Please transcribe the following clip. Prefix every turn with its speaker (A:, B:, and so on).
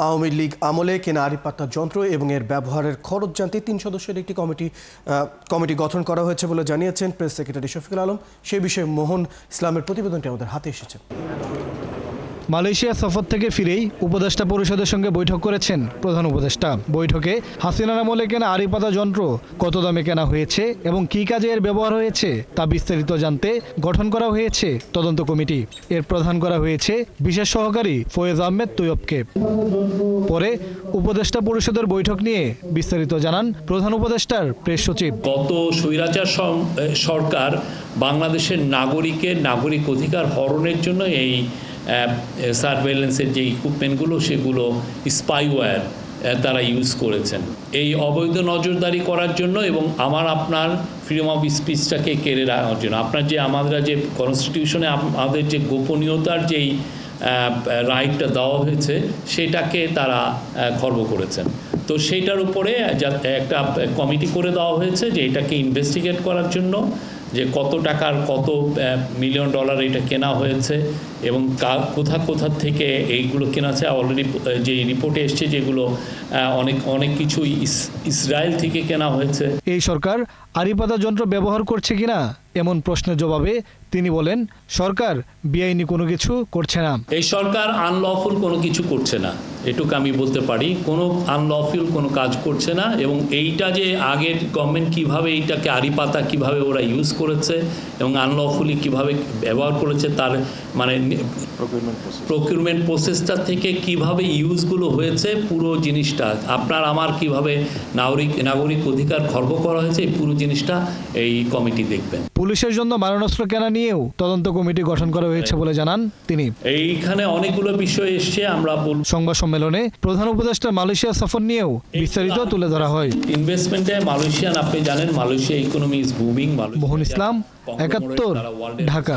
A: আওয়ামী লীগ আমলে কেনা আড়ি পাতার যন্ত্র এবং এর ব্যবহারের খরচ জানতে ৩ সদস্যের একটি কমিটি গঠন করা হয়েছে বলে জানিয়েছেন প্রেস সেক্রেটারি শফিকুল আলম। সেই বিষয়ে মোহন ইসলামের প্রতিবেদনটি আমাদের হাতে এসেছে।
B: মালয়েশিয়া সফর থেকে ফিরেই উপদেষ্টা পরিষদের সঙ্গে বৈঠক করেছেন প্রধান উপদেষ্টা। বৈঠকে হাসিনার আমলে কেনা আড়ি পাতা যন্ত্র কত দামে কেনা হয়েছে এবং কী কাজে এর ব্যবহার হয়েছে তা বিস্তারিত জানতে গঠন করা হয়েছে তদন্ত কমিটি। এর প্রধান করা হয়েছে বিশেষ সহকারী ফয়েজ আহমেদ তৈয়বকে। পরে উপদেষ্টা পরিষদের বৈঠক নিয়ে বিস্তারিত জানান প্রধান উপদেষ্টার প্রেস সচিব।
C: গত স্বৈরাচার সরকার বাংলাদেশের নাগরিক অধিকার হরণের জন্য এই সার্ভেলেন্সের যে ইকুইপমেন্টগুলো সেগুলো স্পাইওয়্যার তারা ইউজ করেছেন এই অবৈধ নজরদারি করার জন্য এবং আপনার ফ্রিডম অফ স্পিচটাকে কেড়ে রাখার জন্য। আমাদের যে কনস্টিটিউশনে আমাদের যে গোপনীয়তার যেই রাইটটা দেওয়া হয়েছে সেটাকে তারা খর্ব করেছেন। তো সেইটার উপরে একটা কমিটি করে দেওয়া হয়েছে যে এটাকে ইনভেস্টিগেট করার জন্য, যে কত টাকার কত মিলিয়ন ডলার এটা কেনা হয়েছে এবং কোথা থেকে এইগুলো কেনাছে। অলরেডি যে রিপোর্টে এসছে যেগুলো অনেক কিছুই ইসরায়েল থেকে কেনা হয়েছে।
B: এই সরকার আড়ি পাতা যন্ত্র ব্যবহার করছে কিনা এমন প্রশ্নের জবাবে তিনি বলেন, সরকার বেআইনি কোনো কিছু করছে না।
C: এই সরকার আনলফুল কোনো কিছু করছে না, এটুকু আমি বলতে পারি। কোনো আনলফুল কোনো কাজ করছে না। এবং এইটা যে আগের গভর্নমেন্ট কিভাবে এইটাকে আড়ি পাতা কিভাবে ওরা ইউজ করেছে এবং আনলফুলি কিভাবে ব্যবহার করেছে তার মানে প্রকিউরমেন্ট প্রসেসটা থেকে কিভাবে ইউজগুলো হয়েছে পুরো জিনিসটা আপনার আমার কিভাবে নাগরিক অধিকার খর্ব করা হয়েছে এই পুরো জিনিসটা এই কমিটি দেখবেন।
B: পুলিশের জন্য মারণাস্ত্র কেনা নিয়েও তদন্ত কমিটি গঠন করা হয়েছে বলে জানান তিনি।
C: এইখানে অনেকগুলো বিষয় এসছে। আমরা
B: সংবাদ সম্মেলনে প্রধান উপদেষ্টার মালয়েশিয়া সফর নিয়েও বিস্তারিত তুলে ধরা হয়।
C: ইনভেস্টমেন্টে মালয়েশিয়ান আপনি জানেন Malaysia economy is booming.
B: Mohan Islam, ৭১, Dhaka.